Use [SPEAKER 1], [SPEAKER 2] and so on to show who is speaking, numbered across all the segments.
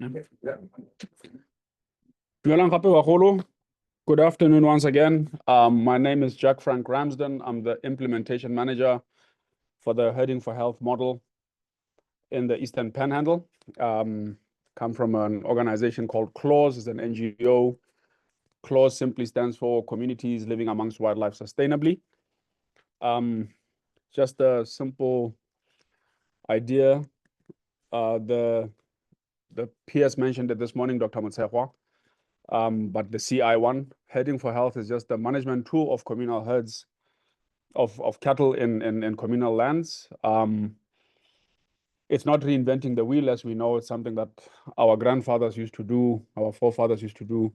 [SPEAKER 1] Good afternoon once again. My name is Jack Frank Ramsden. I'm the implementation manager for the Herding for Health model in the Eastern Panhandle. Come from an organization called CLAWS, it's an NGO. CLAWS simply stands for Communities Living Amongst Wildlife Sustainably. Just a simple idea. The PS mentioned it this morning, Dr. Motsehwa. But the CI1, Herding for Health, is just the management tool of communal herds of cattle in communal lands. It's not reinventing the wheel, as we know. It's something that our grandfathers used to do, our forefathers used to do.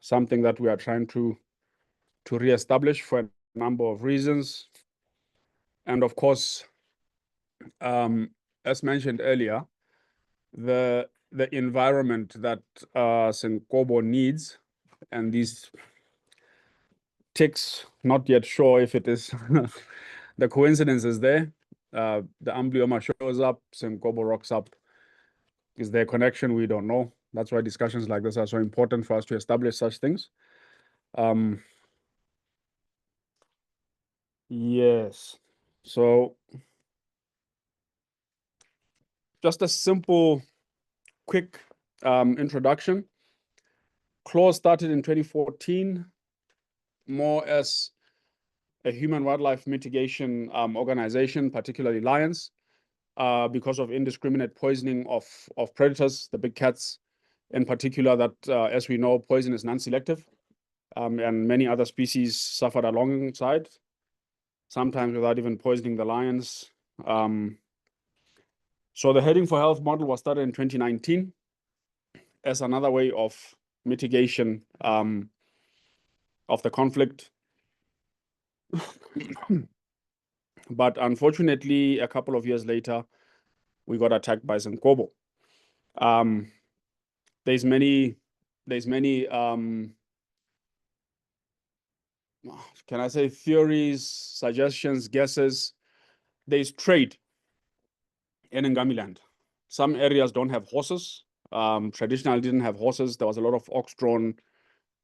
[SPEAKER 1] Something that we are trying to reestablish for a number of reasons. And of course, as mentioned earlier, the environment that Senkobo needs, and these ticks, not yet sure if it is the coincidence is there. The amblyoma shows up, Senkobo rocks up. Is there a connection? We don't know. That's why discussions like this are so important for us to establish such things. Yes. So just a simple, quick introduction. CLAWS started in 2014, more as a human wildlife mitigation organization, particularly lions, because of indiscriminate poisoning of predators, the big cats in particular, that, as we know, poison is non-selective, and many other species suffered alongside, sometimes without even poisoning the lions. So the Herding for Health model was started in 2019 as another way of mitigation of the conflict. But unfortunately, a couple of years later, we got attacked by Senkobo. There's many, can I say, theories, suggestions, guesses. There's trade in Ngamiland. Some areas don't have horses. Traditionally didn't have horses. There was a lot of ox-drawn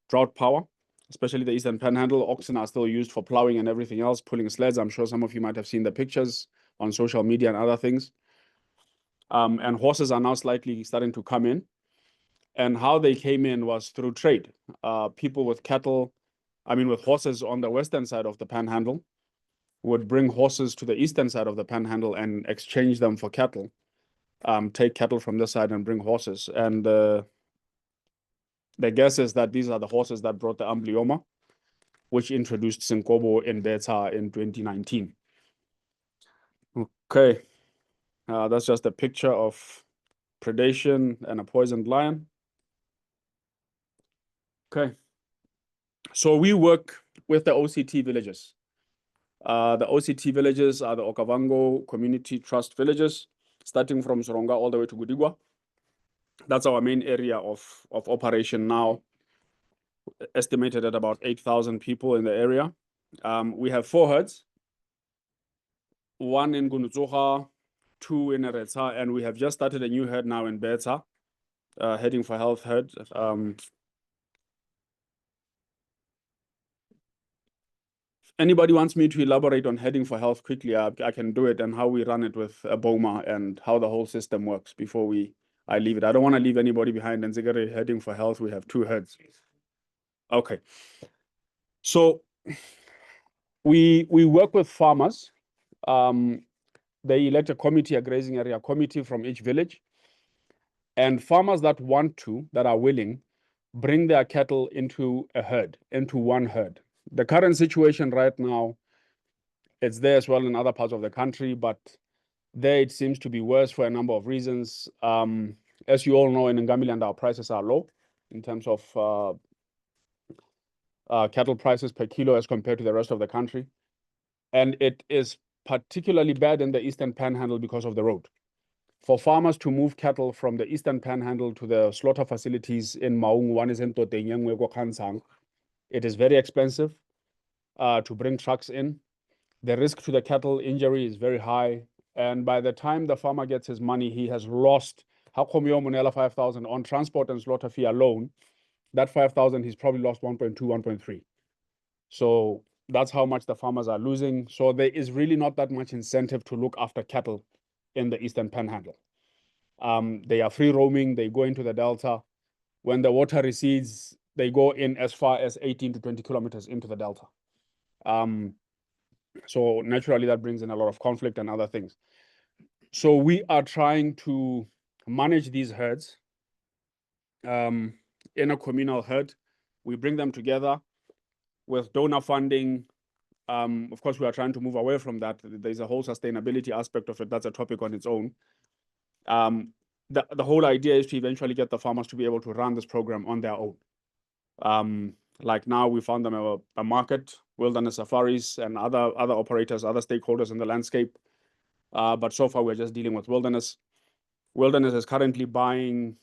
[SPEAKER 1] drought power, especially the Eastern Panhandle. Oxen are still used for plowing and everything else, pulling sleds. I'm sure some of you might have seen the pictures on social media and other things. And horses are now slightly starting to come in. And how they came in was through trade. People with cattle, with horses on the western side of the Panhandle would bring horses to the eastern side of the Panhandle and exchange them for cattle. Take cattle from this side and bring horses. And the guess is that these are the horses that brought the amblyoma, which introduced Senkobo in Beta in 2019. Okay, that's just a picture of predation and a poisoned lion. Okay, so we work with the OCT villages. The OCT villages are the Okavango Community Trust villages, starting from Soronga all the way to Gudigwa. That's our main area of operation now, estimated at about 8,000 people in the area. We have 4 herds, 1 in Gunutsuha, 2 in Eretsa, and we have just started a new herd now in Beta, Herding for Health herd. Anybody wants me to elaborate on Herding for Health quickly, I can do it, and how we run it with a BOMA and how the whole system works before I leave it. I don't want to leave anybody behind. And Zigare Herding for Health, we have 2 herds. Okay. So we work with farmers. They elect a committee, a grazing area committee from each village. And farmers that want to, that are willing, bring their cattle into a herd, into one herd. The current situation right now, it's there as well in other parts of the country, but there it seems to be worse for a number of reasons. As you all know, in Ngamiland, our prices are low in terms of cattle prices per kilo as compared to the rest of the country. And it is particularly bad in the Eastern Panhandle because of the road. For farmers to move cattle from the Eastern Panhandle to the slaughter facilities in Maung, it is very expensive to bring trucks in. The risk to the cattle injury is very high, And by the time the farmer gets his money, he has lost 5,000 on transport and slaughter fee alone. That 5,000, he's probably lost 1.2, 1.3. So that's how much the farmers are losing. So there is really not that much incentive to look after cattle in the Eastern Panhandle. They are free roaming. They go into the Delta. When the water recedes, they go in as far as 18 to 20 kilometers into the Delta. So naturally, that brings in a lot of conflict and other things. So we are trying to manage these herds in a communal herd. We bring them together with donor funding. Of course, we are trying to move away from that. There's a whole sustainability aspect of it. That's a topic on its own. The whole idea is to eventually get the farmers to be able to run this program on their own. Like now, we found them a market, wilderness safaris, and other operators, other stakeholders in the landscape. But so far, we're just dealing with wilderness. Wilderness is currently buying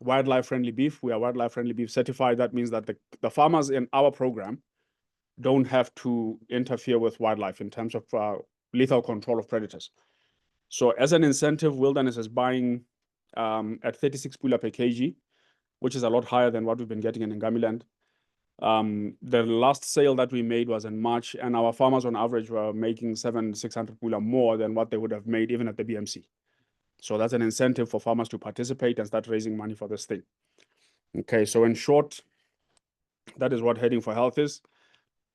[SPEAKER 1] wildlife-friendly beef. We are wildlife-friendly beef certified. That means that the farmers in our program don't have to interfere with wildlife in terms of lethal control of predators. So as an incentive, Wilderness is buying at 36 pula per kg, which is a lot higher than what we've been getting in Ngamiland. The last sale that we made was in March, and our farmers on average were making 600 pula more than what they would have made even at the BMC. So that's an incentive for farmers to participate and start raising money for this thing. Okay, so in short, that is what Herding for Health is.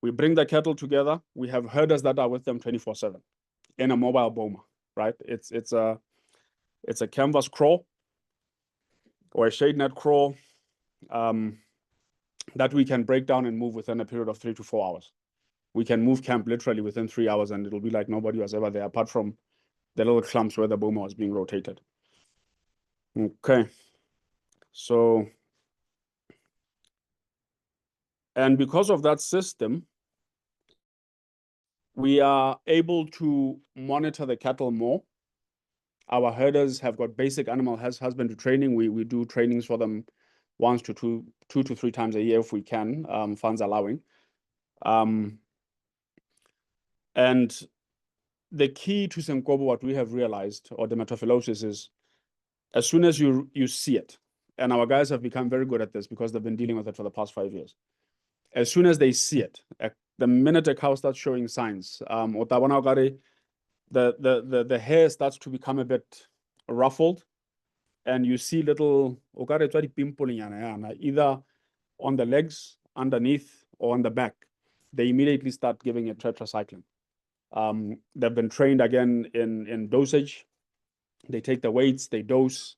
[SPEAKER 1] We bring the cattle together. We have herders that are with them 24/7 in a mobile boma, right? It's a canvas crawl or a shade net crawl that we can break down and move within a period of 3 to 4 hours. We can move camp literally within 3 hours, and it'll be like nobody was ever there, apart from the little clumps where the boma was being rotated. Okay, so, and because of that system, we are able to monitor the cattle more. Our herders have got basic animal husbandry training. We do trainings for them once to two to three times a year if we can, funds allowing. And the key to Senkobo, what we have realized, or dermatophillosis, is as soon as you see it, and our guys have become very good at this because they've been dealing with it for the past 5 years. As soon as they see it, the minute a cow starts showing signs, the hair starts to become a bit ruffled, and you see little either on the legs, underneath, or on the back. They immediately start giving it tetracycline. They've been trained again in dosage. They take the weights, they dose,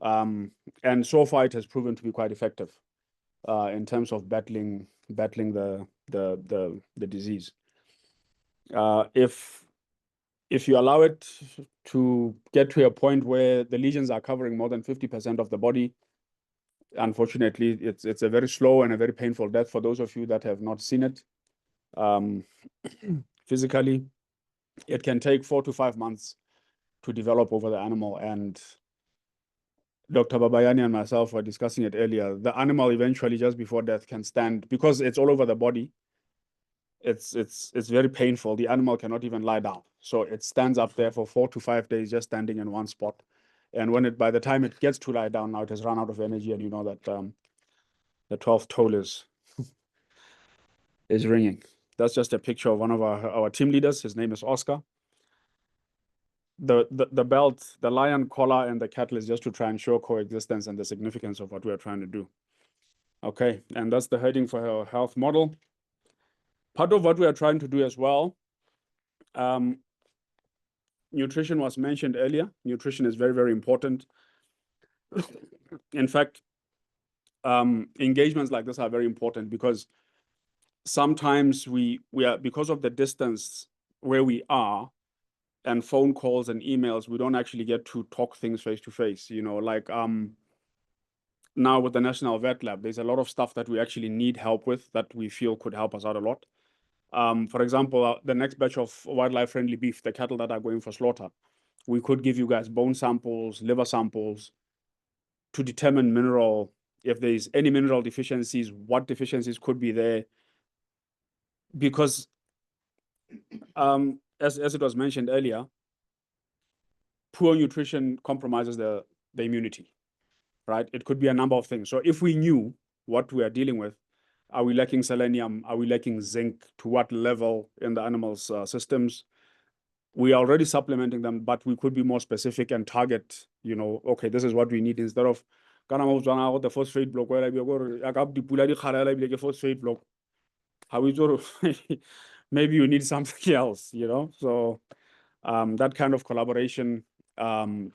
[SPEAKER 1] and so far it has proven to be quite effective in terms of battling the disease. If you allow it to get to a point where the lesions are covering more than 50% of the body, unfortunately, it's a very slow and a very painful death for those of you that have not seen it. Physically, it can take 4 to 5 months to develop over the animal. And Dr. Babayani and myself were discussing it earlier. The animal eventually, just before death, can stand, because it's all over the body. It's very painful. The animal cannot even lie down. So it stands up there for 4 to 5 days, just standing in one spot. And by the time it gets to lie down, now it has run out of energy, and you know that the 12th toll is ringing. That's just a picture of one of our team leaders. His name is Oscar. The belt, the lion collar, and the cattle is just to try and show coexistence and the significance of what we are trying to do. Okay, and that's the Herding for Health model. Part of what we are trying to do as well, nutrition was mentioned earlier. Nutrition is very, very important. In fact, engagements like this are very important because sometimes we are, because of the distance where we are and phone calls and emails, we don't actually get to talk things face to face. You know, like now with the National Vet Lab, there's a lot of stuff that we actually need help with that we feel could help us out a lot. For example, the next batch of wildlife-friendly beef, the cattle that are going for slaughter, we could give you guys bone samples, liver samples to determine if there's any mineral deficiencies, what deficiencies could be there. Because as it was mentioned earlier, poor nutrition compromises the immunity, right? It could be a number of things. So if we knew what we are dealing with, are we lacking selenium? Are we lacking zinc? To what level in the animals' systems? We are already supplementing them, but we could be more specific and target, okay, this is what we need instead of the phosphate block, phosphate block. Maybe you need something else, So that kind of collaboration in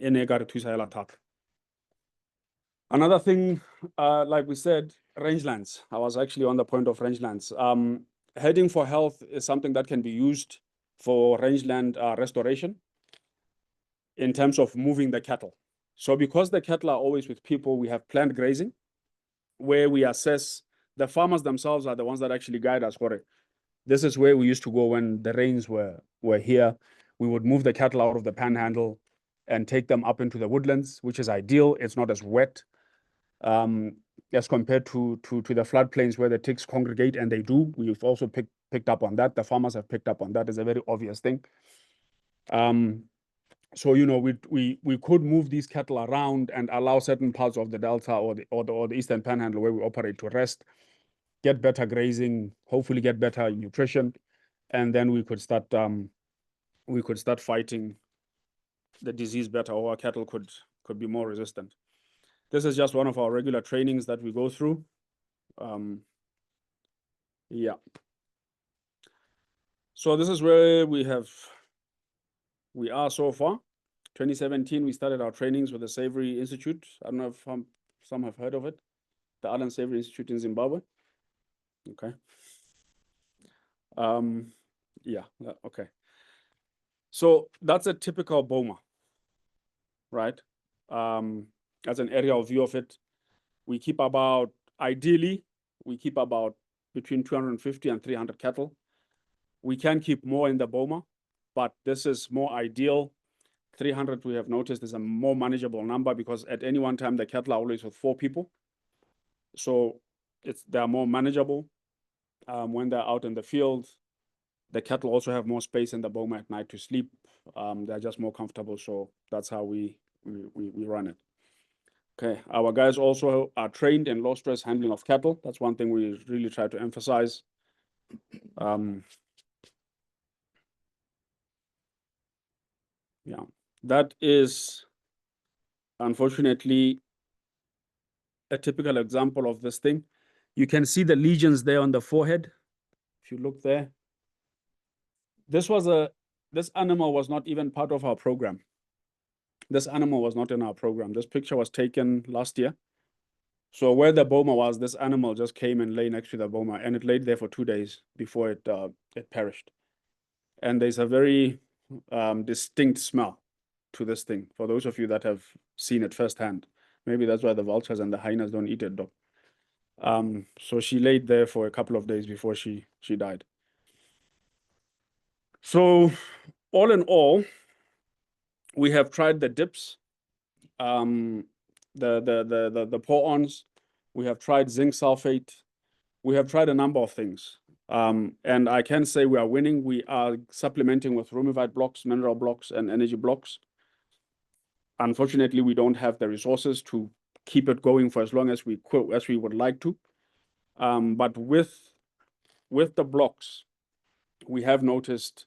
[SPEAKER 1] attack. Another thing, like we said, rangelands. I was actually on the point of rangelands. Heading for health is something that can be used for rangeland restoration in terms of moving the cattle. So because the cattle are always with people, we have planned grazing where we assess. The farmers themselves are the ones that actually guide us for it. This is where we used to go when the rains were here. We would move the cattle out of the panhandle and take them up into the woodlands, which is ideal. It's not as wet as compared to the floodplains where the ticks congregate, and they do. We've also picked up on that. The farmers have picked up on that. It's a very obvious thing. So we could move these cattle around and allow certain parts of the delta or the eastern panhandle where we operate to rest, get better grazing, hopefully get better nutrition, and then we could start fighting the disease better, or our cattle could be more resistant. This is just one of our regular trainings that we go through. Yeah. So this is where we are so far. 2017, we started our trainings with the Savory Institute. I don't know if some have heard of it. The Allen Savory Institute in Zimbabwe. Okay. Yeah, okay. So that's a typical boma, right? That's an aerial view of it. Ideally, we keep about between 250 and 300 cattle. We can keep more in the boma, but this is more ideal. 300, we have noticed, is a more manageable number because at any one time, the cattle are always with 4 people. So they're more manageable. When they're out in the field, the cattle also have more space in the boma at night to sleep. They're just more comfortable. So that's how we run it. Okay, our guys also are trained in low stress handling of cattle. That's one thing we really try to emphasize. Yeah, that is unfortunately a typical example of this thing. You can see the lesions there on the forehead. If you look there, this animal was not even part of our program. This animal was not in our program. This picture was taken last year. So where the boma was, this animal just came and lay next to the boma, and it laid there for 2 days before it perished. And there's a very distinct smell to this thing. For those of you that have seen it firsthand, maybe that's why the vultures and the hyenas don't eat it, though. So she laid there for a couple of days before she died. So all in all, we have tried the dips, the pour-ons. We have tried zinc sulfate. We have tried a number of things. And I can say we are winning. We are supplementing with rumivite blocks, mineral blocks, and energy blocks. Unfortunately, we don't have the resources to keep it going for as long as we would like to. But with the blocks, we have noticed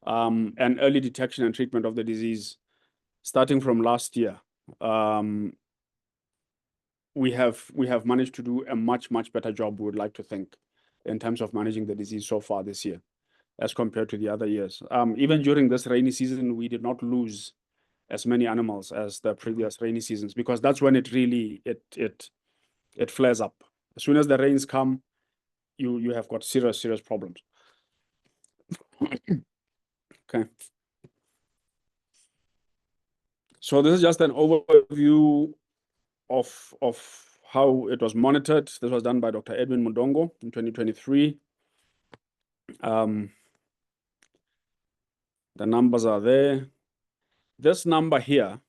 [SPEAKER 1] an early detection and treatment of the disease starting from last year. We have managed to do a much better job, we would like to think, in terms of managing the disease so far this year as compared to the other years. Even during this rainy season, we did not lose as many animals as the previous rainy seasons, because that's when it really it flares up. As soon as the rains come, you have got serious problems. Okay. So this is just an overview of how it was monitored. This was done by Dr. Edwin Mudongo in 2023. The numbers are there. This number here,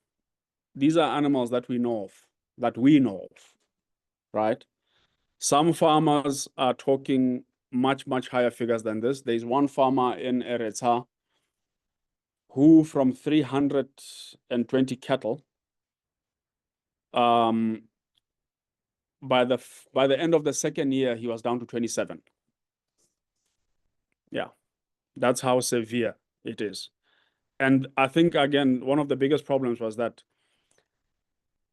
[SPEAKER 1] these are animals that we know of, right? Some farmers are talking much higher figures than this. There's one farmer in Eretsa who from 320 cattle, by the end of the second year, he was down to 27. Yeah, that's how severe it is. And I think, again, one of the biggest problems was that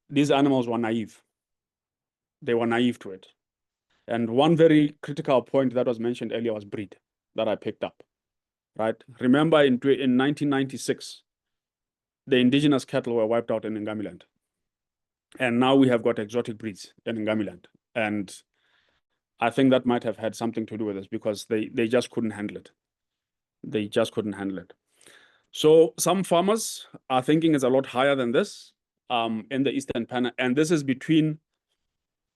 [SPEAKER 1] these animals were naive. They were naive to it. And one very critical point that was mentioned earlier was breed that I picked up, right? Remember in 1996, the indigenous cattle were wiped out in Ngamiland. And now we have got exotic breeds in Ngamiland. And I think that might have had something to do with this because they just couldn't handle it. They just couldn't handle it. So some farmers are thinking it's a lot higher than this in the Eastern Panhandle. And this is between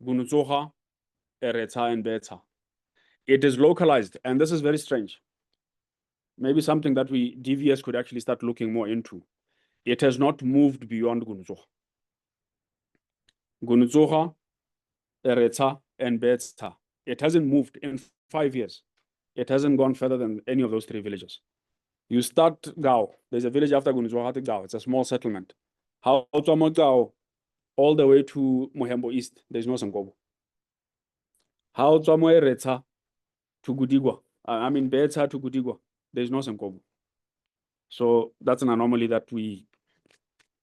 [SPEAKER 1] Gunutsoga, Ereta, and Beta. It is localized, and this is very strange. Maybe something that DVS could actually start looking more into. It has not moved beyond Gunutsoga. Gunutsoga, Ereta, and Beta. It hasn't moved in 5 years. It hasn't gone further than any of those 3 villages. You start Gao. There's a village after Gunutsoga, Gao. It's a small settlement. How Gao all the way to Mohembo East, there's no Senkobo. How Ereta to Gudigwa. I mean, Beta to Gudigwa, there's no Senkobo. So that's an anomaly that we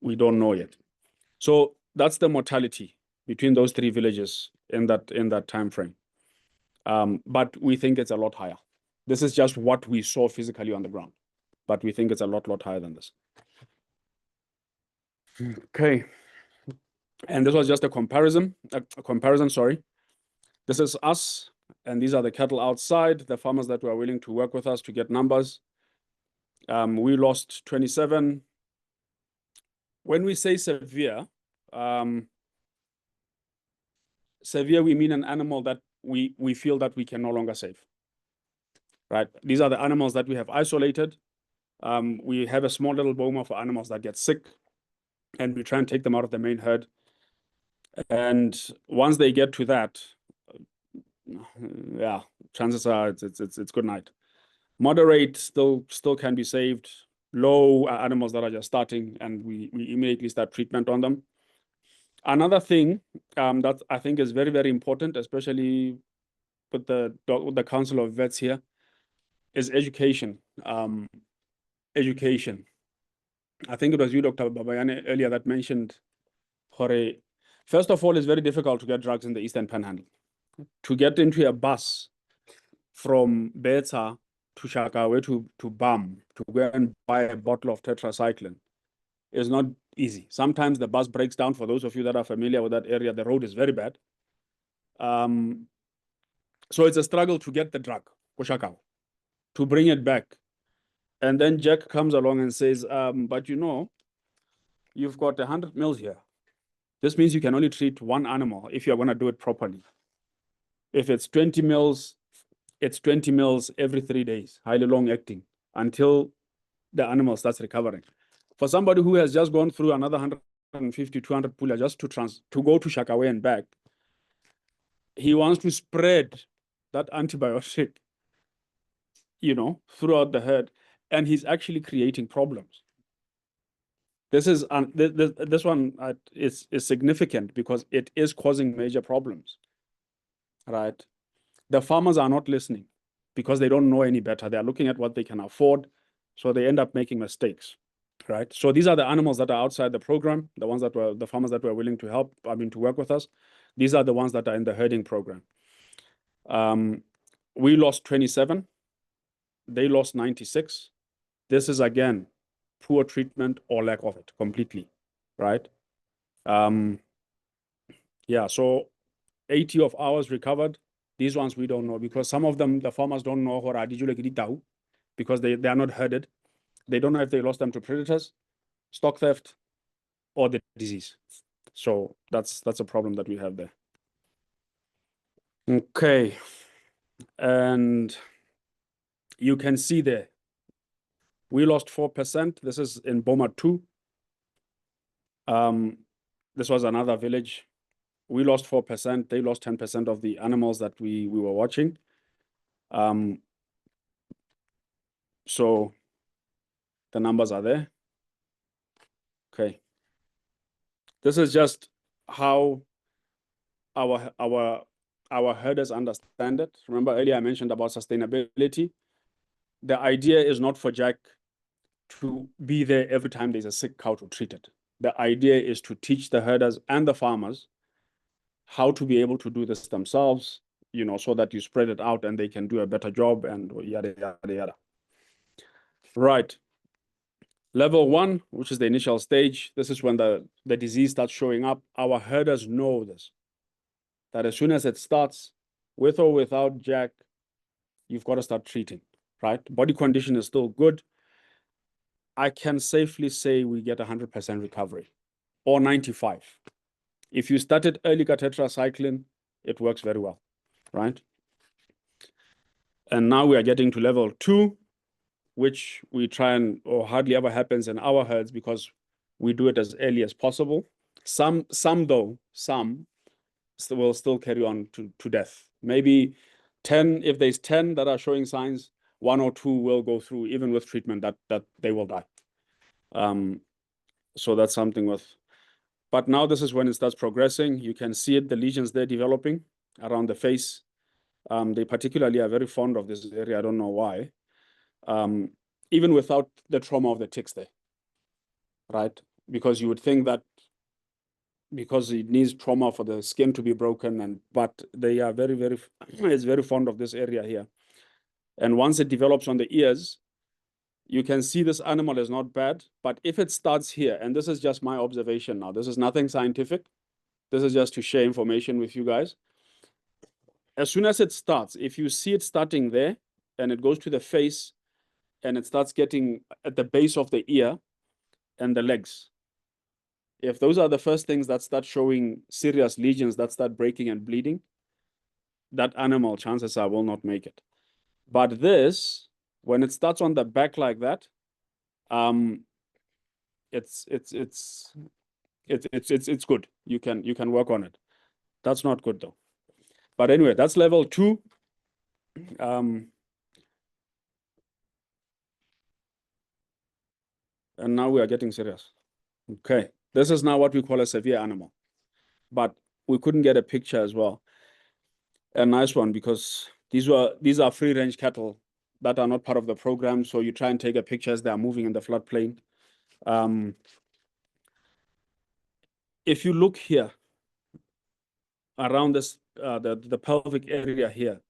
[SPEAKER 1] don't know yet. So that's the mortality between those 3 villages in that time frame. But we think it's a lot higher. This is just what we saw physically on the ground, but we think it's a lot higher than this. Okay. And this was just a comparison, sorry. This is us, and these are the cattle outside, the farmers that were willing to work with us to get numbers. We lost 27. When we say severe, we mean an animal that we feel that we can no longer save. Right? These are the animals that we have isolated. We have a small little boma for animals that get sick, and we try and take them out of the main herd. And once they get to that, yeah, chances are it's good night. Moderate still can be saved. Low are animals that are just starting, and we immediately start treatment on them. Another thing that I think is very, very important, especially with the Council of Vets here, is education. Education. I think it was you, Dr. Babayane, earlier that mentioned, first of all, it's very difficult to get drugs in the Eastern Panhandle. To get into a bus from Beta to Shakawe to BAM to go and buy a bottle of tetracycline is not easy. Sometimes the bus breaks down. For those of you that are familiar with that area, the road is very bad. So it's a struggle to get the drug, Koshakawa, to bring it back. And then Jack comes along and says, but you've got 100 mils here. This means you can only treat one animal if you're going to do it properly. If it's 20 mils, it's 20 mils every 3 days, highly long acting, until the animal starts recovering. For somebody who has just gone through another 150, 200 pula just to go to Shakawe and back, he wants to spread that antibiotic, throughout the herd, and he's actually creating problems. This one is significant because it is causing major problems, right? The farmers are not listening because they don't know any better. They are looking at what they can afford, so they end up making mistakes, right? So these are the animals that are outside the program, the farmers that were willing to help, to work with us. These are the ones that are in the herding program. We lost 27. They lost 96. This is, again, poor treatment or lack of it completely, right? Yeah, so 80 of ours recovered. These ones we don't know because some of them, the farmers don't know because they are not herded. They don't know if they lost them to predators, stock theft, or the disease. So that's a problem that we have there. Okay. And you can see there, we lost 4%. This is in Boma 2. This was another village. We lost 4%. They lost 10% of the animals that we were watching. So The numbers are there. Okay. This is just how our herders understand it. Remember earlier I mentioned about sustainability. The idea is not for Jack to be there every time there's a sick cow to treat it. The idea is to teach the herders and the farmers how to be able to do this themselves, so that you spread it out and they can do a better job and yada, yada, yada. Right. Level 1, which is the initial stage, this is when the disease starts showing up. Our herders know this, that as soon as it starts, with or without Jack, you've got to start treating, right? Body condition is still good. I can safely say we get 100% recovery or 95. If you started early tetracycline, it works very well, right? And now we are getting to level 2, which we try and, or hardly ever happens in our herds because we do it as early as possible. Some will still carry on to death. Maybe 10, if there's 10 that are showing signs, 1 or 2 will go through, even with treatment, that they will die. So that's something with, but now this is when it starts progressing. You can see it, the lesions they're developing around the face. They particularly are very fond of this area. I don't know why. Even without the trauma of the ticks there, right? Because you would think that because it needs trauma for the skin to be broken, but they are very, very, it's very fond of this area here. And once it develops on the ears, you can see this animal is not bad, but if it starts here, and this is just my observation now, this is nothing scientific, this is just to share information with you guys. As soon as it starts, if you see it starting there, and it goes to the face, and it starts getting at the base of the ear and the legs, if those are the first things that start showing serious lesions that start breaking and bleeding, that animal, chances are, will not make it. But this, when it starts on the back like that, it's good. You can work on it. That's not good though. But anyway, that's level 2. And now we are getting serious. Okay, this is now what we call a severe animal, but we couldn't get a picture as well. A nice one, because these are free range cattle that are not part of the program. So you try and take a picture as they are moving in the floodplain. If you look here around this, the pelvic area here,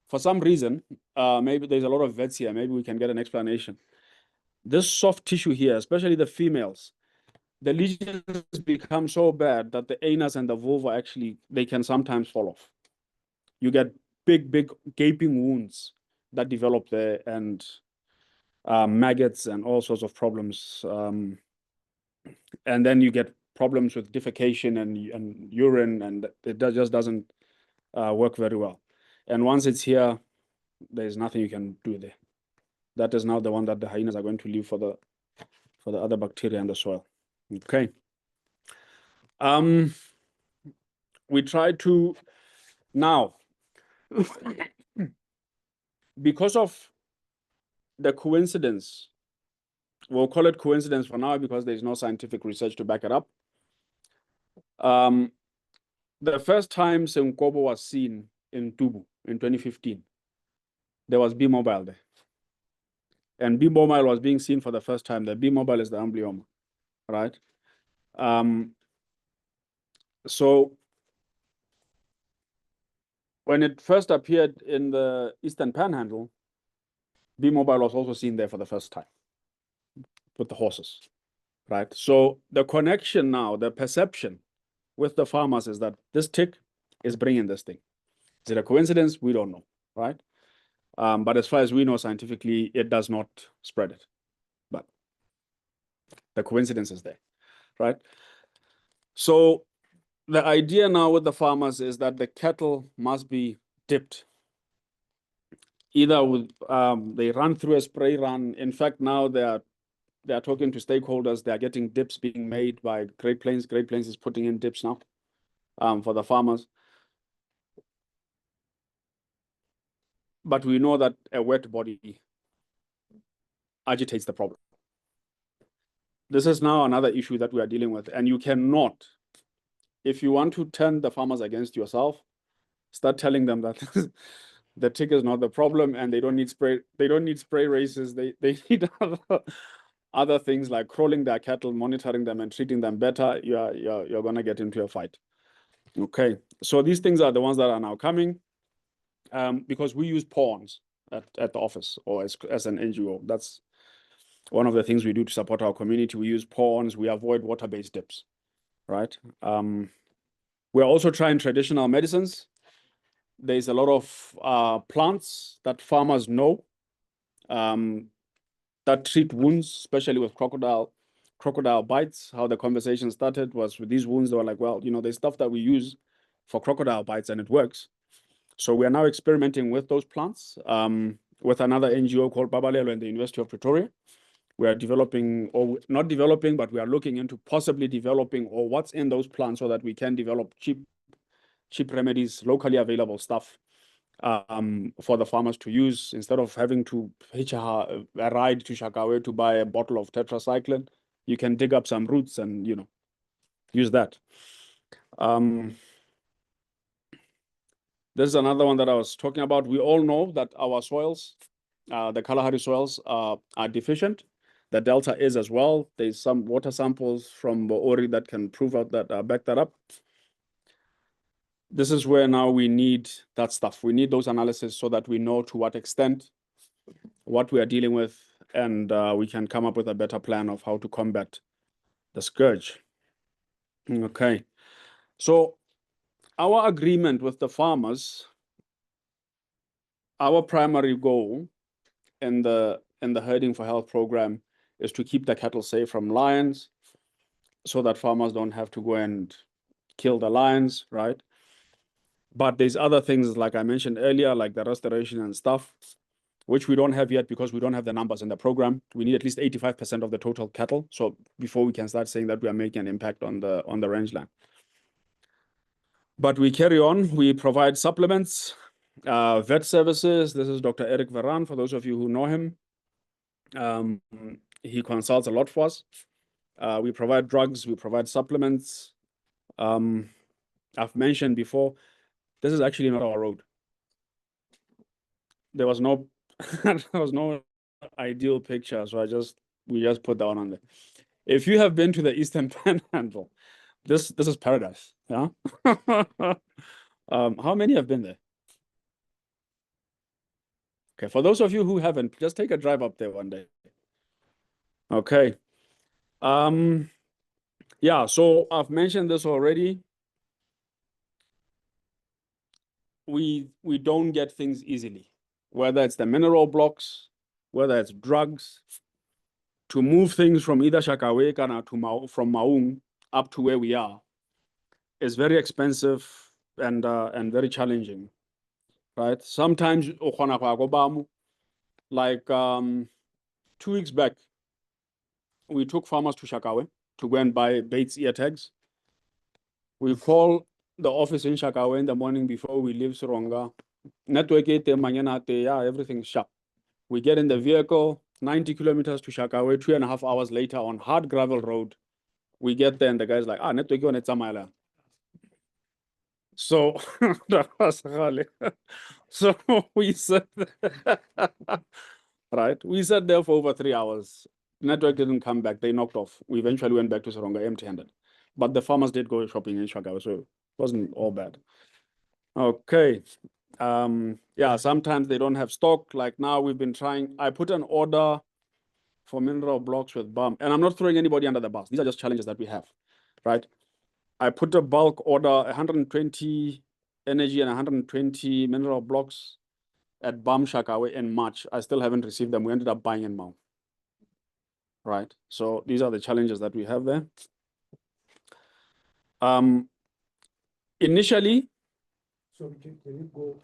[SPEAKER 1] for some reason, maybe there's a lot of vets here. Maybe we can get an explanation. This soft tissue here, especially the females, the lesions become so bad that the anus and the vulva actually, they can sometimes fall off. You get big gaping wounds that develop there, and maggots and all sorts of problems. And then you get problems with defecation and urine, and it just doesn't work very well. And once it's here, there's nothing you can do there. That is now the one that the hyenas are going to leave for the other bacteria in the soil. Okay. We try to now, because of the coincidence, we'll call it coincidence for now because there's no scientific research to back it up. The first time Senkobo was seen in Tubu in 2015, there was B mobile there. And B mobile was being seen for the first time. The B mobile is the amblyoma, right? So when it first appeared in the Eastern Panhandle, B mobile was also seen there for the first time with the horses, right? So the connection now, the perception with the farmers is that this tick is bringing this thing. Is it a coincidence? We don't know, right? But as far as we know scientifically, it does not spread it. But the coincidence is there, right? So the idea now with the farmers is that the cattle must be dipped. Either with they run through a spray run. In fact, now they are talking to stakeholders. They are getting dips being made by Great Plains. Great Plains is putting in dips now for the farmers. But we know that a wet body agitates the problem, This is now another issue that we are dealing with, and you cannot, if you want to turn the farmers against yourself, start telling them that the tick is not the problem and they don't need spray races. They need other things like crawling their cattle, monitoring them and treating them better. You're gonna get into a fight. Okay, so these things are the ones that are now coming, because we use pawns at the office or as an NGO. That's one of the things we do to support our community. We use pawns, we avoid water-based dips, right? We're also trying traditional medicines. There's a lot of plants that farmers know that treat wounds, especially with crocodile bites. How the conversation started was with these wounds. They were like, well, there's stuff that we use for crocodile bites and it works. So we are now experimenting with those plants with another NGO called Babalelo and the University of Pretoria. We are developing, or not developing, but we are looking into possibly developing or what's in those plants so that we can develop cheap remedies, locally available stuff for the farmers to use instead of having to hitch a ride to Shakawe to buy a bottle of tetracycline. You can dig up some roots and use that. This is another one that I was talking about. We all know that our soils, the Kalahari soils, are deficient. The Delta is as well. There's some water samples from Boori that can prove out that, back that up. This is where now we need that stuff. We need those analyses so that we know to what extent, what we are dealing with, and we can come up with a better plan of how to combat the scourge. Okay. So our agreement with the farmers, our primary goal in the Herding for Health program is to keep the cattle safe from lions so that farmers don't have to go and kill the lions, right? But there's other things, like I mentioned earlier, like the restoration and stuff, which we don't have yet because we don't have the numbers in the program. We need at least 85% of the total cattle. So before we can start saying that we are making an impact on the rangeland. But we carry on. We provide supplements, vet services. This is Dr. Eric Veran, for those of you who know him. He consults a lot for us. We provide drugs, we provide supplements. I've mentioned before, this is actually not our road. There was no ideal picture, so we just put that one on there. If you have been to the Eastern Panhandle, this is paradise. Yeah. How many have been there? Okay, for those of you who haven't, just take a drive up there one day. Okay. Yeah, so I've mentioned this already. We don't get things easily, whether it's the mineral blocks, whether it's drugs. To move things from either Shakawe to from Maung up to where we are is very expensive and very challenging, right? Sometimes, like 2 weeks back, we took farmers to Shakawe to go and buy Bates ear tags. We call the office in Shakawe in the morning before we leave Soronga. Network everything's sharp. We get in the vehicle, 90 kilometers to Shakawe, 2.5 hours later on hard gravel road. We get there and the guy's like, network on it's a mile. So that was really. So we sat right. We sat there for over 3 hours. Network didn't come back. They knocked off. We eventually went back to Soronga empty-handed. But the farmers did go shopping in Shakawe, so it wasn't all bad. Okay. Yeah, sometimes they don't have stock. Like now we've been trying. I put an order for mineral blocks with BAM, and I'm not throwing anybody under the bus. These are just challenges that we have, right? I put a bulk order, 120 energy and 120 mineral blocks at BAM Shakawe in March. I still haven't received them. We ended up buying in Mau. Right. So these are the challenges that we have there. Initially.
[SPEAKER 2] So can you go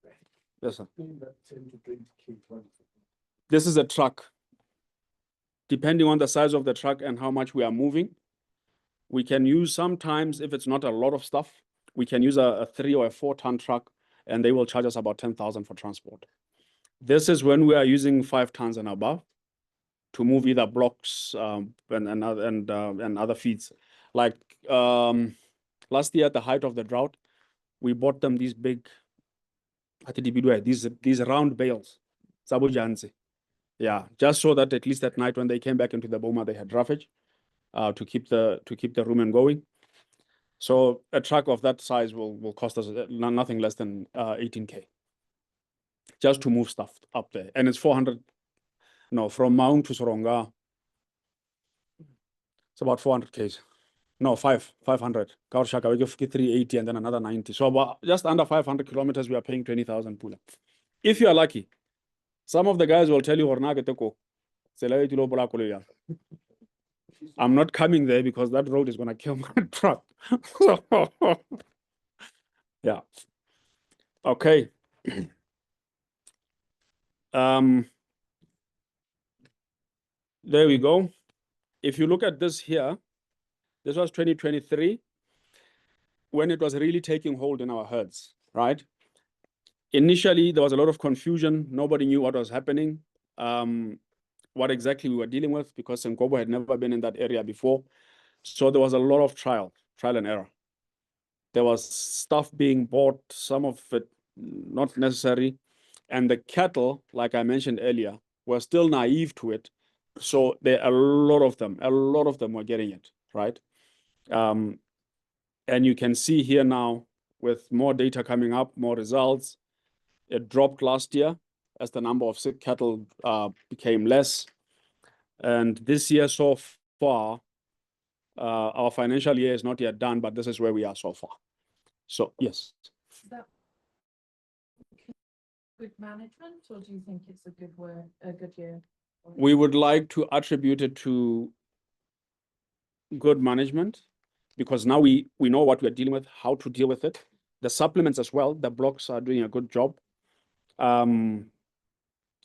[SPEAKER 2] back?
[SPEAKER 1] Yes, sir.
[SPEAKER 2] That 10 to 20K.
[SPEAKER 1] This is a truck. Depending on the size of the truck and how much we are moving, we can use sometimes, if it's not a lot of stuff, we can use a 3 or a 4 ton truck and they will charge us about 10,000 for transport. This is when we are using 5 tons and above. to move either blocks and other feeds. Like last year at the height of the drought, we bought them these big, these round bales, sabujansi. Yeah, just so that at least at night when they came back into the boma, they had roughage to keep the rumen going. So a truck of that size will cost us nothing less than 18K just to move stuff up there, and it's 400. No, from Maung to Soronga, it's about 400 Ks. No, 500. Kaurshaka, we give 380 and then another 90. So about just under 500 kilometers, we are paying 20,000 pula. If you are lucky, some of the guys will tell you, I'm not coming there because that road is going to kill my truck. Yeah. Okay. There we go. If you look at this here, this was 2023 when it was really taking hold in our herds, right? Initially, there was a lot of confusion. Nobody knew what was happening, what exactly we were dealing with, because Senkobo had never been in that area before. So there was a lot of trial and error. There was stuff being bought, some of it not necessary. And the cattle, like I mentioned earlier, were still naive to it. So there are a lot of them were getting it, right? And you can see here now with more data coming up, more results. It dropped last year as the number of sick cattle became less. And this year so far, our financial year is not yet done, but this is where we are so far. So, yes.
[SPEAKER 3] Is that good management, or do you think it's a good year?
[SPEAKER 1] We would like to attribute it to good management, because now we know what we're dealing with, how to deal with it. The supplements as well, the blocks are doing a good job. And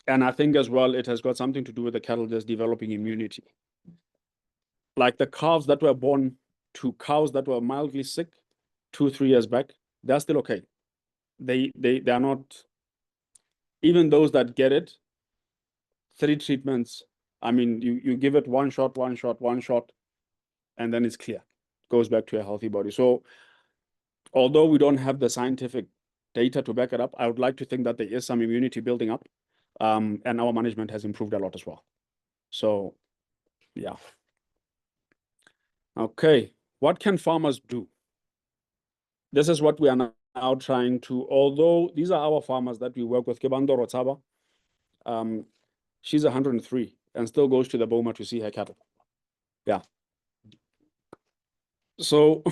[SPEAKER 1] I think as well, it has got something to do with the cattle just developing immunity. Like the calves that were born to cows that were mildly sick 2-3 years back, they're still okay. They are not, even those that get it, 3 treatments. I mean, you give it one shot, and then it's clear. It goes back to a healthy body. So although we don't have the scientific data to back it up, I would like to think that there is some immunity building up, and our management has improved a lot as well. So, yeah. Okay, what can farmers do? This is what we are now trying to, although these are our farmers that we work with, Kebando Rotsaba, she's 103 and still goes to the boma to see her cattle. Yeah. So,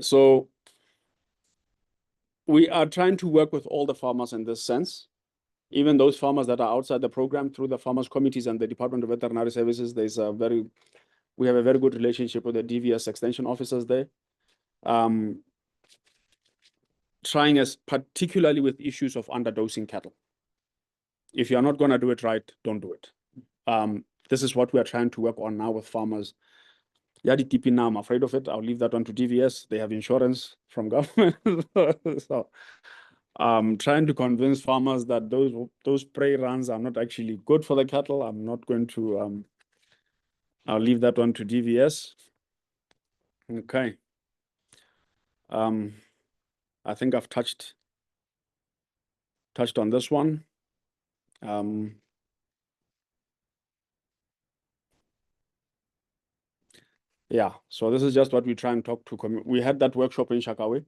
[SPEAKER 1] so we are trying to work with all the farmers in this sense, even those farmers that are outside the program through the farmers committees and the Department of Veterinary Services. We have a very good relationship with the DVS extension officers there. Trying us particularly with issues of underdosing cattle. If you're not going to do it right, don't do it. This is what we are trying to work on now with farmers. Yadi now, I'm afraid of it. I'll leave that one to DVS. They have insurance from government. So trying to convince farmers that those spray runs are not actually good for the cattle. I'm not going to, I'll leave that one to DVS. Okay. I think I've touched on this one. Yeah, so this is just what we try and talk to. We had that workshop in Shakawe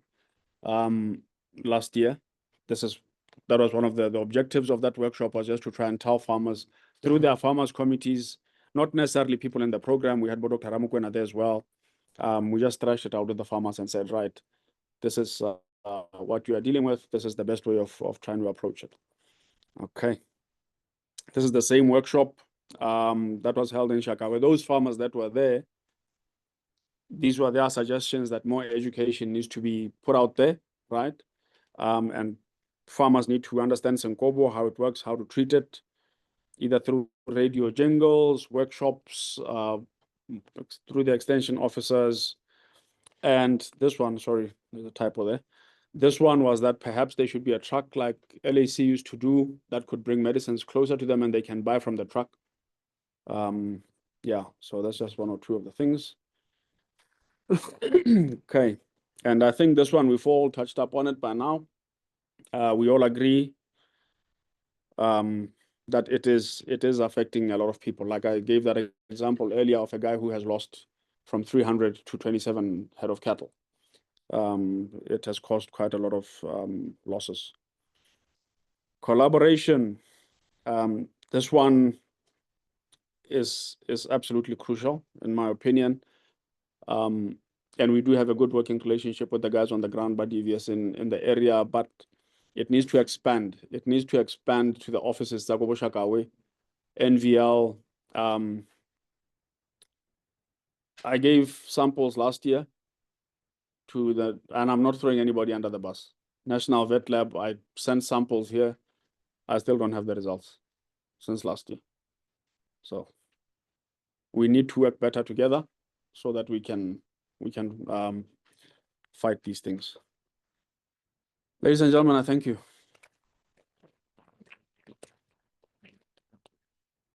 [SPEAKER 1] last year. That was one of the objectives of that workshop, was just to try and tell farmers through their farmers committees, not necessarily people in the program. We had Dr. Ramukwena there as well. We just thrashed it out with the farmers and said, right, this is what you are dealing with. This is the best way of trying to approach it. Okay. This is the same workshop that was held in Shakawe. Those farmers that were there, these were their suggestions that more education needs to be put out there, right? And farmers need to understand Senkobo, how it works, how to treat it, either through radio jingles, workshops, through the extension officers. And this one, sorry, there's a typo there. This one was that perhaps there should be a truck like LAC used to do that could bring medicines closer to them and they can buy from the truck. Yeah, so that's just one or two of the things. Okay, and I think this one we've all touched up on it by now. We all agree that it is affecting a lot of people. Like I gave that example earlier of a guy who has lost from 300 to 27 head of cattle. It has caused quite a lot of losses. Collaboration, this one is absolutely crucial in my opinion. And we do have a good working relationship with the guys on the ground by DVS in the area, but it needs to expand. It needs to expand to the offices, Senkobo Shakawe, NVL. I gave samples last year to and I'm not throwing anybody under the bus. National Vet Lab, I sent samples here. I still don't have the results since last year. So we need to work better together so that we can fight these things. Ladies and gentlemen, I thank you.